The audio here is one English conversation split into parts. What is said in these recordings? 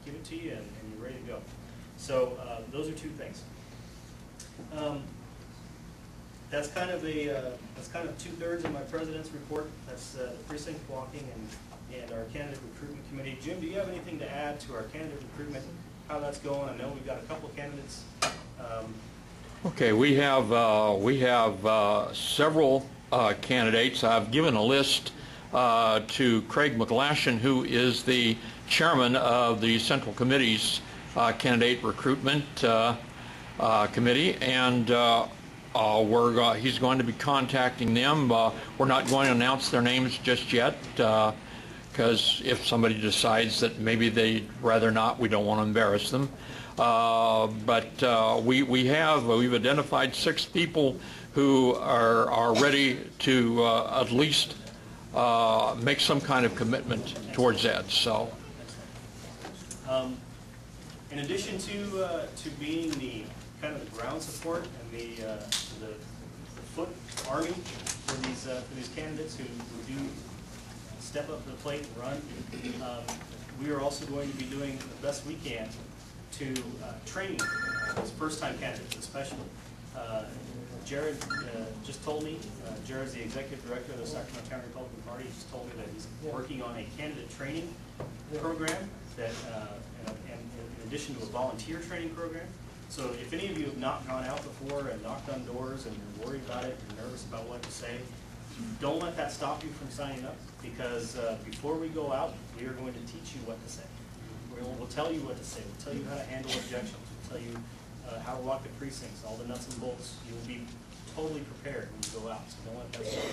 give it to you, and you're ready to go. So those are two things. That's kind of 2/3 of my president's report. That's the precinct walking and our candidate recruitment committee. Jim, do you have anything to add to our candidate recruitment? How that's going? I know we've got a couple of candidates. Okay, we have several candidates. I've given a list to Craig McGlashan, who is the chairman of the Central Committee's candidate recruitment committee, and he's going to be contacting them. We're not going to announce their names just yet, because if somebody decides that maybe they'd rather not, we don't want to embarrass them. But we've identified 6 people who are ready to at least make some kind of commitment towards that. So, in addition to being the kind of the ground support and the foot army for these candidates who do step up to the plate and run, we are also going to be doing the best we can to train these first-time candidates, especially. Jared just told me, Jared's the executive director of the Sacramento County Republican Party. He just told me that he's working on a candidate training program that, and in addition to a volunteer training program. So if any of you have not gone out before and knocked on doors and you're worried about it, you're nervous about what to say, don't let that stop you from signing up, because before we go out, we are going to teach you what to say. We'll tell you what to say. We'll tell you how to handle objections. We'll tell you how to walk the precincts, all the nuts and bolts. You'll be totally prepared when you go out, so don't let that stop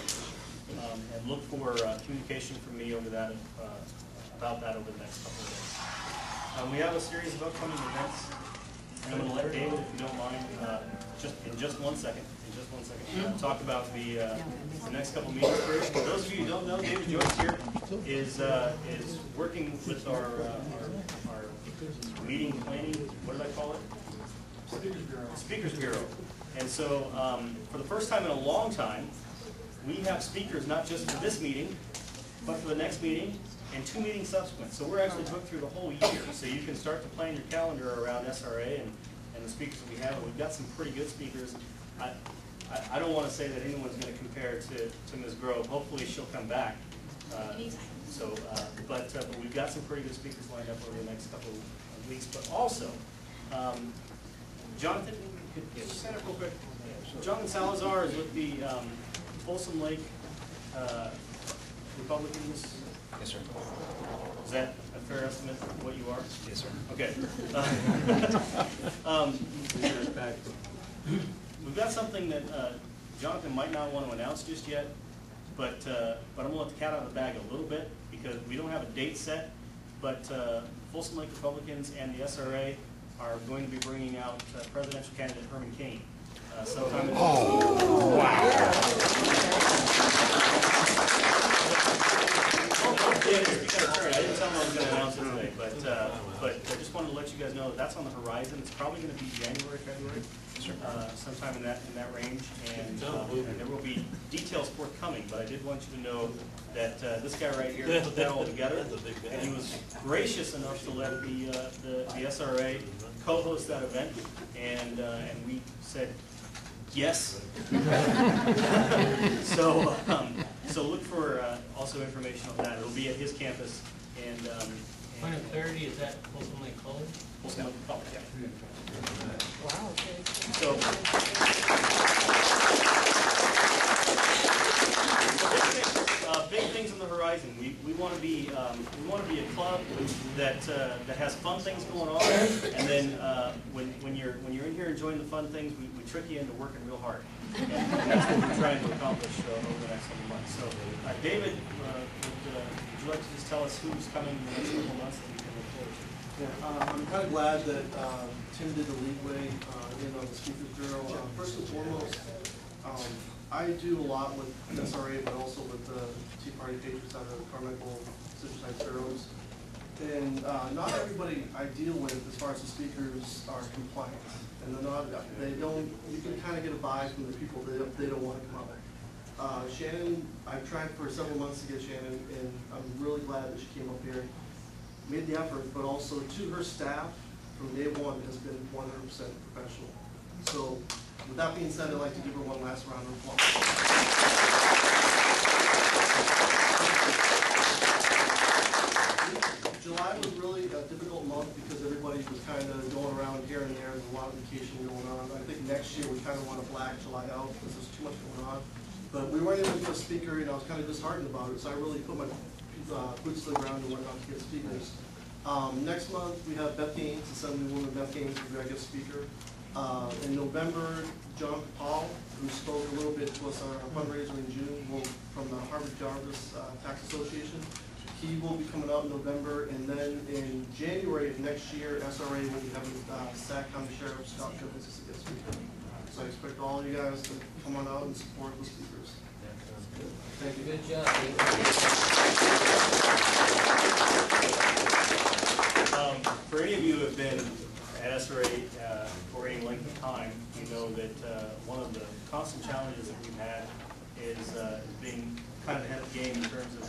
you. And look for communication from me over that, about that over the next couple of days. We have a series of upcoming events. I'm going to let David, if you don't mind, in just one second, talk about the next couple meetings. For those of you who don't know, David Joyce here is working with our meeting planning. What did I call it? Speakers Bureau. And so, for the first time in a long time, we have speakers not just for this meeting, but for the next meeting and 2 meetings subsequent. So we're actually booked through the whole year. So you can start to plan your calendar around SRA and the speakers that we have. And we've got some pretty good speakers. I don't want to say that anyone's going to compare to Ms. Grove. Hopefully she'll come back. But we've got some pretty good speakers lined up over the next couple of weeks. But also, Jonathan, could you stand up real quick? Jonathan Salazar is with the Folsom Lake Republicans. Yes, sir. Is that a fair estimate of what you are? Yes, sir. Okay. We've got something that Jonathan might not want to announce just yet, but I'm going to let the cat out of the bag a little bit, because we don't have a date set, but Folsom Lake Republicans and the SRA are going to be bringing out presidential candidate Herman Cain sometime in wow. I didn't tell him I was going to announce it today, but I just wanted to let you guys know that that's on the horizon. It's probably going to be January, February, sometime in that range, and there will be details forthcoming. But I did want you to know that this guy right here put that all together, and he was gracious enough to let the SRA co-host that event, and we said yes. So look for also information on that. It'll be at his campus. And point of clarity, is that Folsom Lake College? Folsom Lake College, yeah. Wow. Okay. So big things on the horizon. We want to be a club that has fun things going on, and then when you're in here enjoying the fun things, we trick you into working real hard, and that's what we're trying to accomplish over the next couple months. So, David, would you like to just tell us who's coming in the next couple months that we can look forward to? Yeah, I'm kind of glad that Tim did the leadway in on the Speakers Bureau. First and foremost, I do a lot with SRA, but also with the Tea Party patriots out of Carmichael, Citrus Sparrows. And not everybody I deal with, as far as the speakers, are compliant. And they're not, you can kind of get a vibe from the people that they don't want to come up. Shannon, I've tried for several months to get Shannon, and I'm really glad that she came up here. made the effort, but also to her staff from day one has been 100% professional. So with that being said, I'd like to give her one last round of applause. July was really a difficult month because everybody was kind of going around here and there. There's a lot of vacation going on. I think next year we kind of want to black July out because there's too much going on. But we weren't able to get a speaker, and I was kind of disheartened about it. So I really put my boots to the ground and went out to get speakers. Next month we have Beth Gaines, Assemblywoman Beth Gaines, who's our guest speaker. In November, John Paul, who spoke a little bit to us on our fundraiser in June, from the Harvard Jarvis Tax Association. He will be coming out in November, and then in January of next year, SRA will be having Sac County Sheriff Scott Jones as a guest speaker. So I expect all of you guys to come on out and support the speakers. Thank you. Good job. For any of you who have been at SRA for any length of time, you know that one of the constant challenges that we've had is being kind of ahead of the game in terms of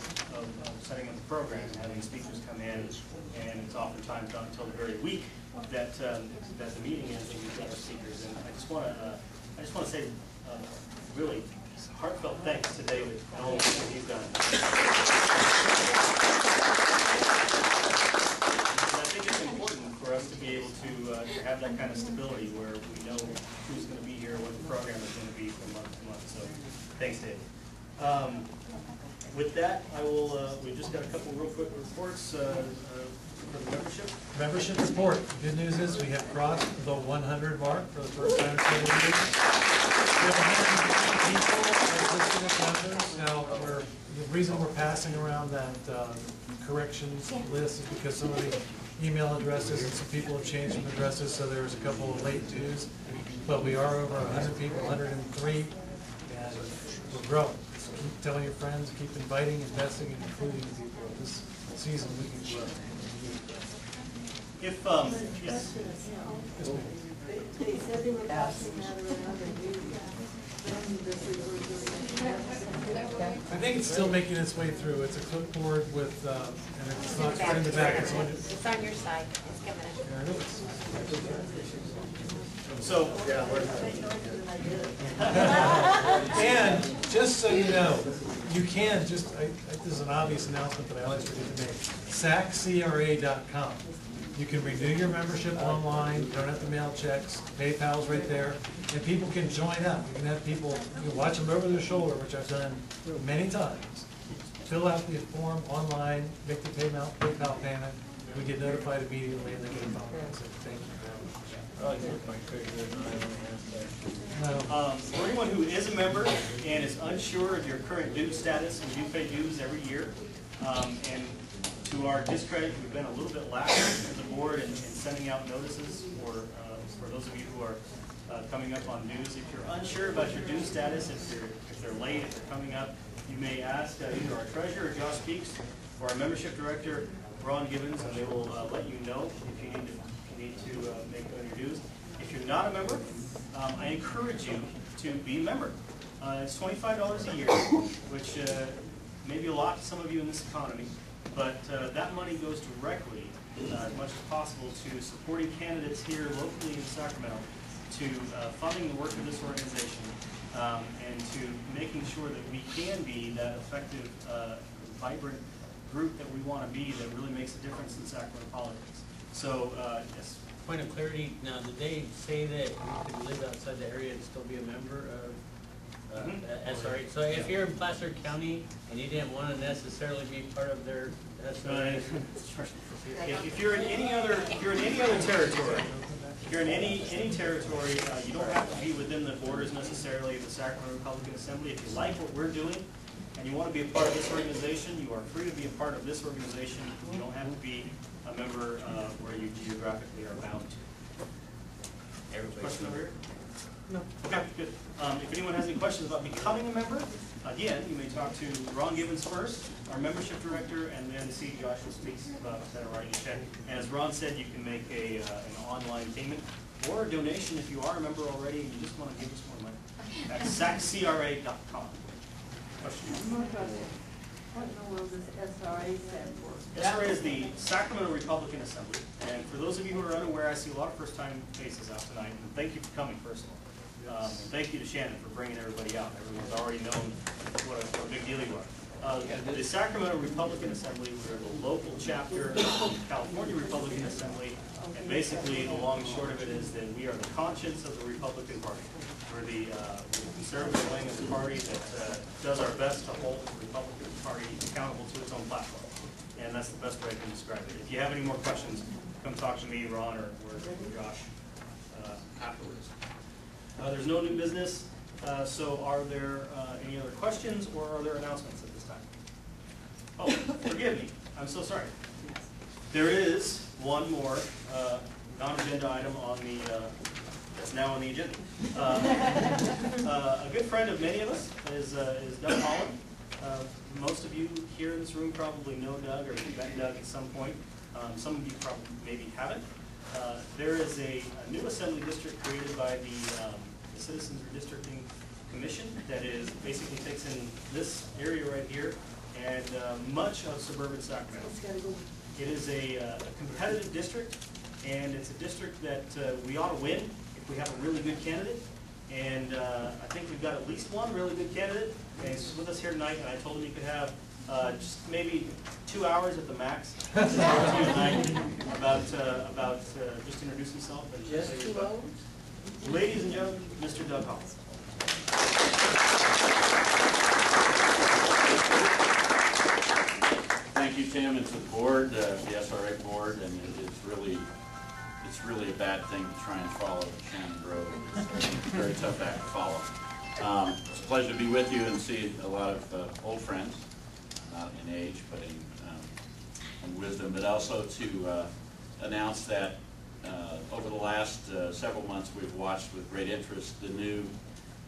setting up the program and having speakers come in, and it's oftentimes not until the very week that that the meeting is that we've got our speakers. And I just want to say really heartfelt thanks to David and all that he's done. I think it's important for us to be able to have that kind of stability where we know who's going to be here, what the program is going to be from month to month. So thanks, David. With that, I will. We've just got a couple real quick reports for the membership. Membership report. The good news is we have crossed the 100 mark for the first time in several years. We have 150 people as listed as members. Now, the reason we're passing around that corrections list is because some of the email addresses and some people have changed some addresses, so there's a couple of late dues. But we are over 100 people, 103, and we're growing. Keep telling your friends, keep inviting, investing, and including people. This season we can grow. If yes. They said they were passing that around I think it's still making its way through. It's a clipboard with, and it's not right in the back. It's on your side. It's coming in. there it is. So, And just so you know, you can just, this is an obvious announcement that I always forget to make, saccra.com. You can renew your membership online, you don't have to mail checks, PayPal's right there, and people can join up. You can have people, you can watch them over their shoulder, which I've done many times. Fill out the form online, make the PayPal payment, we get notified immediately, and they get a phone call. So thank you very much. for anyone who is a member and is unsure of your current due status, we do pay dues every year. And to our discredit, we've been a little bit lax as a board in sending out notices for those of you who are coming up on dues. If you're unsure about your due status, if they're late, if they're coming up, you may ask either our treasurer, Josh Speaks, or our membership director, Ron Gibbons, and they will let you know if you need to make good on your dues. If you're not a member, I encourage you to be a member. It's $25 a year, which may be a lot to some of you in this economy, but that money goes directly, as much as possible, to supporting candidates here locally in Sacramento, to funding the work of this organization, and to making sure that we can be that effective, vibrant group that we want to be that really makes a difference in Sacramento politics. So, yes. Point of clarity, now did they say that you could live outside the area and still be a member of SRA? So if you're in Placer County and you didn't want to necessarily be part of their SRA? If you're in any other territory, if you're in any territory, you don't have to be within the borders necessarily of the Sacramento Republican Assembly. If you like what we're doing and you want to be a part of this organization, you are free to be a part of this organization. You don't have to be a member where you geographically are bound to. Question over here? No. Okay, good. If anyone has any questions about becoming a member, again, you may talk to Ron Gibbons first, our membership director, and then see Joshua Speaks about writing a check. And as Ron said, you can make an online payment or a donation if you are a member already and you just want to give us more money at saccra.com. Question? What in the world does SRA stand for? SRA is the Sacramento Republican Assembly, and for those of you who are unaware, I see a lot of first-time faces out tonight, and thank you for coming, first of all. And thank you to Shannon for bringing everybody out. Everyone's already known what a big deal you are. The Sacramento Republican Assembly, we're the local chapter of the California Republican Assembly, and basically the long and short of it is that we are the conscience of the Republican Party. We're the conservative wing of the party that does our best to hold the Republican Party accountable to its own platform. And that's the best way I can describe it. If you have any more questions, come talk to me, Ron, or Josh afterwards. There's no new business, so are there any other questions or are there announcements at this time? Oh, forgive me, I'm so sorry. There is one more non-agenda item on the, that's now on the agenda. A good friend of many of us is Doug Holland. Most of you here in this room probably know Doug or have met Doug at some point. Some of you probably maybe haven't. There is a new assembly district created by the Citizens Redistricting Commission that is basically takes in this area right here and much of suburban Sacramento. It is a competitive district, and it's a district that we ought to win if we have a really good candidate. And I think we've got at least one really good candidate, and he's with us here tonight, and I told him he could have just maybe 2 hours at the max to talk to you tonight about just introduce himself. And Just 2 hours? Ladies and gentlemen, Mr. Doug Holland. Thank you, Tim, and to the board, the SRA board, and it's really a bad thing to try and follow Shannon Grove. It's a very tough act to follow. It's a pleasure to be with you and see a lot of old friends, not in age, but in wisdom, but also to announce that over the last several months we've watched with great interest the new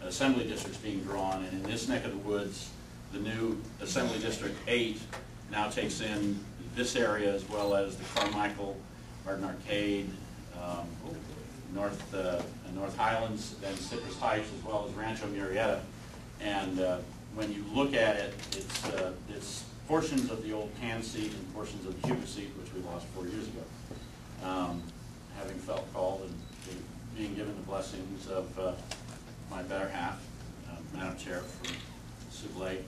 assembly districts being drawn, and in this neck of the woods, the new Assembly District 8 now takes in this area as well as the Carmichael, Garden Arcade, North Highlands, then Cypress Heights, as well as Rancho Murrieta. And when you look at it, it's portions of the old Pan seat and portions of the Cuba seat, which we lost 4 years ago. Having felt called and being given the blessings of my better half, Madam Chair from Sioux Lake,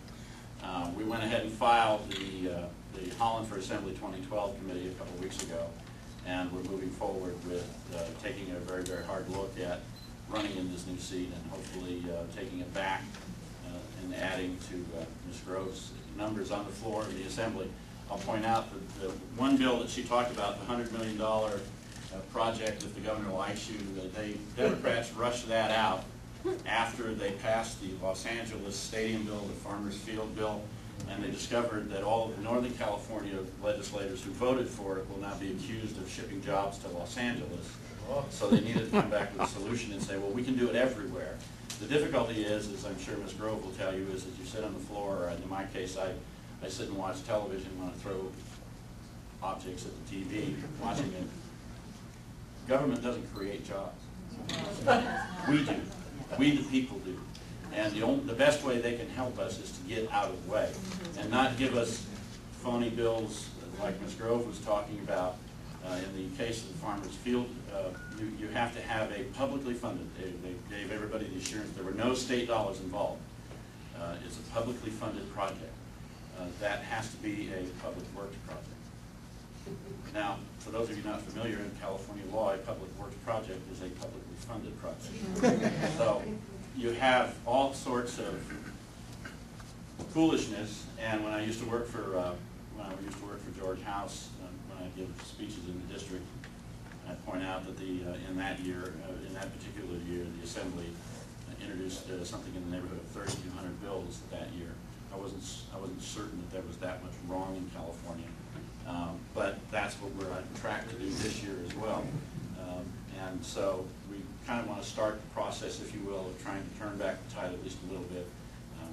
we went ahead and filed the Holland for Assembly 2012 committee a couple of weeks ago, and we're moving forward with taking a very, very hard look at running in this new seat and hopefully taking it back and adding to Ms. Grove's numbers on the floor of the Assembly. I'll point out that the one bill that she talked about, the $100 million project, if the governor likes you, the Democrats rushed that out after they passed the Los Angeles Stadium bill, the Farmers Field bill, and they discovered that all of the Northern California legislators who voted for it will now be accused of shipping jobs to Los Angeles. So they needed to come back with a solution and say, well, we can do it everywhere. The difficulty is, as I'm sure Ms. Grove will tell you, is that you sit on the floor, and in my case, I sit and watch television when I throw objects at the TV, watching it. Government doesn't create jobs. We do. We the people do. And the best way they can help us is to get out of the way and not give us phony bills like Ms. Grove was talking about. In the case of the Farmers Field, you have to have a publicly funded, they gave everybody the assurance there were no state dollars involved. It's a publicly funded project. That has to be a public works project. Now, for those of you not familiar, in California law, a public works project is a publicly funded project. So you have all sorts of foolishness, and when I used to work for George House, when I give speeches in the district, I point out that in that particular year, the Assembly introduced something in the neighborhood of 3,200 bills that year. I wasn't certain that there was that much wrong in California, but that's what we're on track to do this year as well. And so we kind of want to start the process, if you will, of trying to turn back the tide at least a little bit.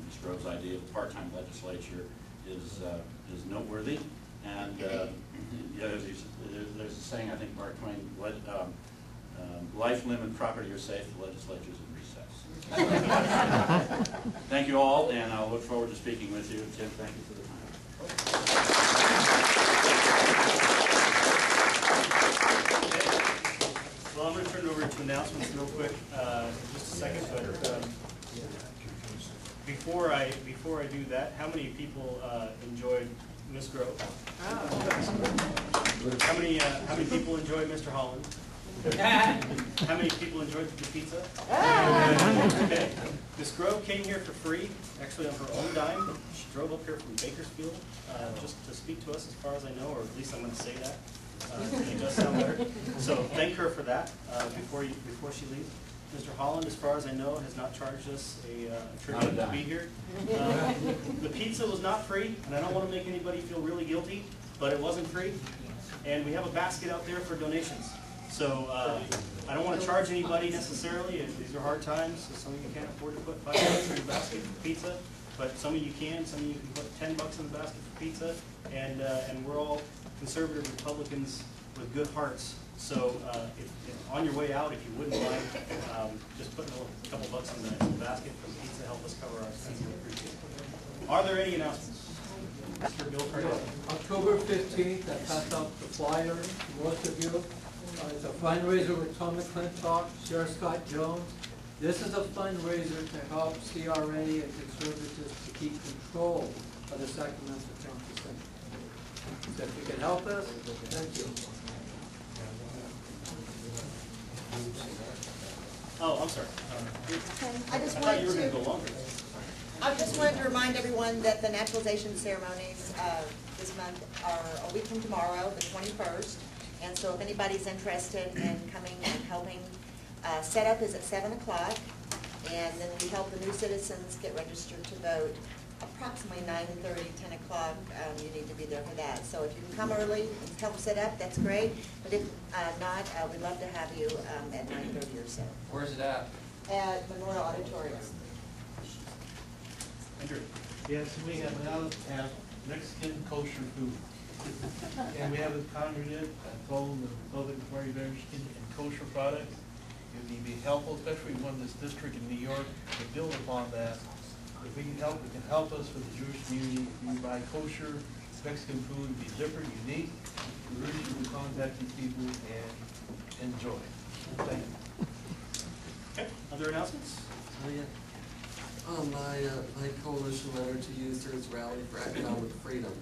Ms. Grove's idea of a part-time legislature is noteworthy. And yeah, there's a saying, I think Mark Twain, life, limb, and property are safe, the legislature's in recess. Thank you all, and I'll look forward to speaking with you. Tim, thank you for the time. to announcements real quick in just a second, but before I do that, how many people enjoyed Miss Grove? How many people enjoyed Mr. Holland? How many people enjoyed the pizza? Okay. Miss Grove came here for free, actually on her own dime. She drove up here from Bakersfield just to speak to us, as far as I know, or at least I'm going to say that. It does sound better. So thank her for that before she leaves. Mr. Holland, as far as I know, has not charged us a tribute to be here. The pizza was not free, and I don't want to make anybody feel really guilty, but it wasn't free. And we have a basket out there for donations. So I don't want to charge anybody necessarily. These are hard times, so some of you can't afford to put $5 in your basket for pizza, but some of you can. Some of you can put $10 in the basket for pizza, and we're all conservative Republicans with good hearts. So if on your way out, if you wouldn't mind just putting a couple bucks in the basket for the pizza, help us cover our expenses. We appreciate it. Are there any announcements? Mr. Bill Cardell. October 15th, I passed out the flyer to most of you. It's a fundraiser with Tom McClintock, Sheriff Scott Jones. This is a fundraiser to help CRA and conservatives to keep control of the Sacramento County Senate. So if you can help us, thank you. Oh, I'm sorry. I just thought you were going wanted to go longer. to remind everyone that the naturalization ceremonies this month are a week from tomorrow, the 21st. And so if anybody's interested in coming and helping, setup is at 7 o'clock. And then we help the new citizens get registered to vote approximately 9:30, 10 o'clock. You need to be there for that. So if you can come early and help set up, that's great. But if not, we'd love to have you at 9:30 or so. Where's it at? At Memorial Auditorium. Andrew. Yes, we have Mexican kosher food. And we have it congregate, told the public before you Mexican and kosher products. It would be helpful, especially one in this district in New York, to build upon that. If we can help, it can help us with the Jewish community. If you buy kosher Mexican food, it'd be different, unique. We urge you to contact these people and enjoy. Thank you. Okay, other announcements? My coalition letter to users rally for economic freedom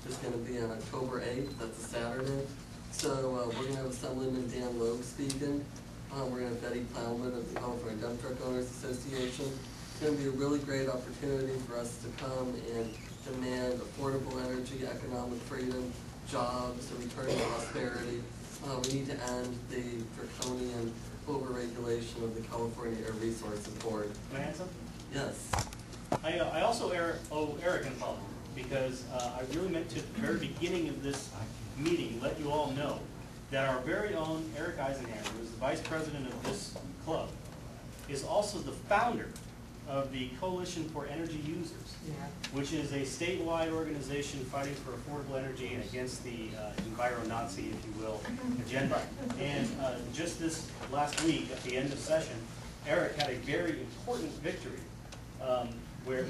is going to be on October 8th. That's a Saturday. So we're going to have Assemblyman Dan Logue speaking. We're going to have Betty Plowman of the California Dump Truck Owners Association. It's going to be a really great opportunity for us to come and demand affordable energy, economic freedom, jobs, a return to prosperity. We need to end the draconian overregulation of the California Air Resources Board. Can I add something? Yes. I also owe Eric an apology because I really meant to, at the very beginning of this meeting, let you all know that our very own Eric Eisenhammer, who is the vice president of this club, is also the founder of the Coalition for Energy Users, which is a statewide organization fighting for affordable energy and against the enviro-Nazi, if you will, agenda. And just this last week, at the end of session, Eric had a very important victory where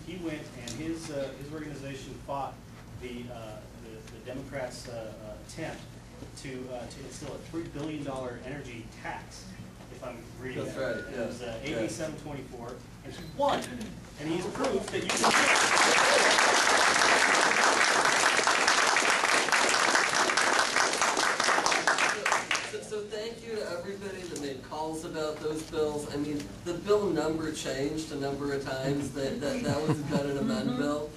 he went and his organization fought the Democrats' attempt to instill a $3 billion energy tax, if I'm reading That's that. right, It was yeah. AB 724, and he won. And he's proof that you can So thank you to everybody that made calls about those bills. I mean, the bill number changed a number of times. That was a gun and amend bill.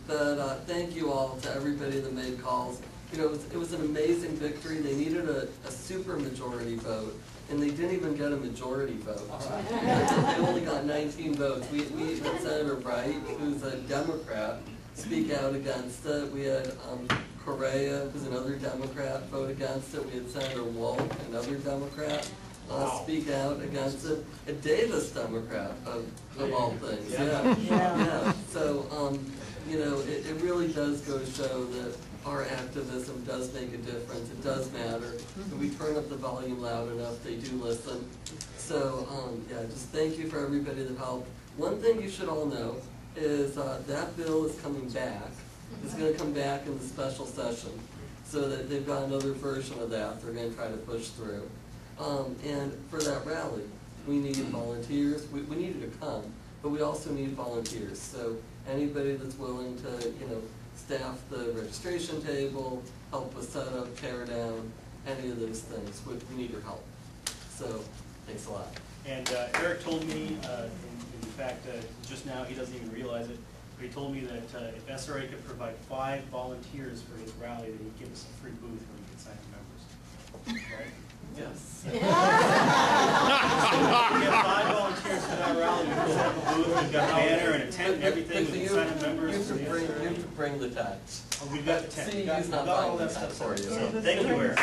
But thank you all to everybody that made calls. You know, it was an amazing victory. They needed a super majority vote, and they didn't even get a majority vote. They only got 19 votes. We had Senator Bright, who's a Democrat, speak out against it. We had Correa, who's another Democrat, vote against it. We had Senator Wolf, another Democrat, speak out against it. A Davis Democrat, of all things. Yeah. So, you know, it really does go to show that our activism does make a difference. It does matter. If we turn up the volume loud enough, they do listen. So, yeah, just thank you for everybody that helped. One thing you should all know is that bill is coming back. It's going to come back in the special session, so that they've got another version of that they're going to try to push through. And for that rally, we need volunteers. We need you to come, but we also need volunteers. So anybody that's willing to, staff the registration table, help with setup, tear down, any of those things, we need your help. So, thanks a lot. And Eric told me, in fact, just now, he doesn't even realize it, but he told me that if SRA could provide 5 volunteers for his rally, then he'd give us a free booth where we could sign members. Right? Yes. So we get 5 volunteers for that rally, we can set up a booth, we've got a banner and a tent and everything, we can sign up members. You have to bring the tent. Oh, we've got the tent. See, We've got he's not all buying that the stuff tent for you. So, thank you, Eric.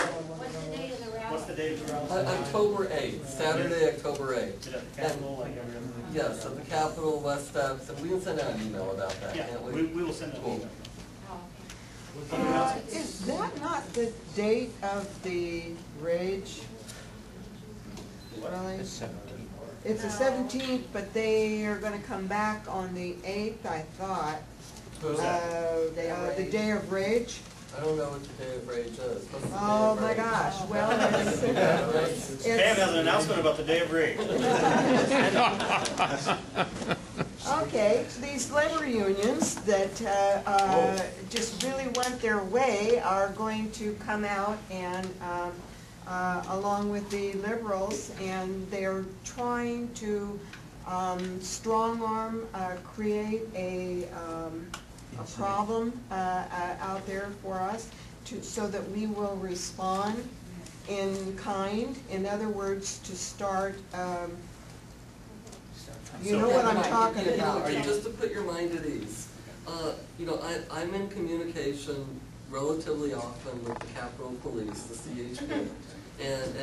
What's the date of the rally? What's the date of the rally? October 8th, Saturday, October 8th. Is it at the Capitol, like every other? Yes, at the Capitol, West Steps, and we can send out an email about that, Yeah, can't we will send that email. Is that not the date of the Rage rally? It's the 17th, but they are gonna come back on the 8th, I thought. Who's that? The Day of Rage. I don't know what the Day of Rage is. What's the Day Oh, of my Rage? gosh, well, Pam has an announcement about the Day of Rage. okay, these labor unions that just really want their way are going to come out and, along with the liberals, and they're trying to strong-arm, create a problem out there for us, so that we will respond in kind. In other words, to start, you know what I'm talking about. Just to put your mind at ease, I'm in communication relatively often with the Capitol Police, the CHP, and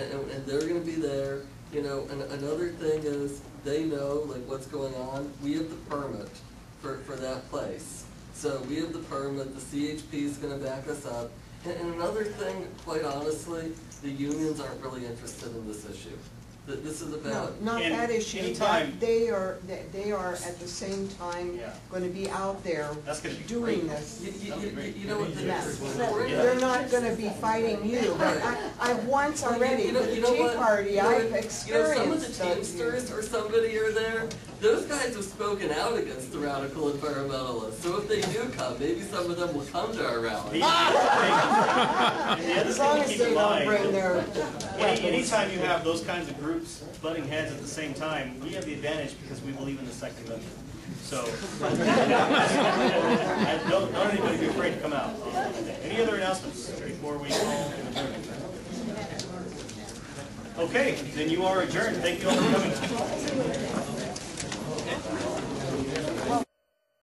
they're gonna be there, and another thing is, they know, like, what's going on. We have the permit for that place. So we have the permit, the CHP is gonna back us up. And another thing, quite honestly, the unions aren't really interested in this issue. This is No, about. not And that issue, anytime- they are at the same time Yeah. gonna be out there That's gonna be doing great. this. You know what, Yes, the- they're not gonna be fighting you, but I've once already, with the Tea Party, I've Some of experienced the Teamsters or somebody are there, those guys have spoken out against the radical environmentalists. So if they do come, maybe some of them will come to our rally. As long as they don't bring their weapons. Anytime you have those kinds of groups butting heads at the same time, we have the advantage because we believe in the Second Amendment. So, don't anybody be afraid to come out. Any other announcements before we call an adjournment? Okay, then you are adjourned. Thank you all for coming.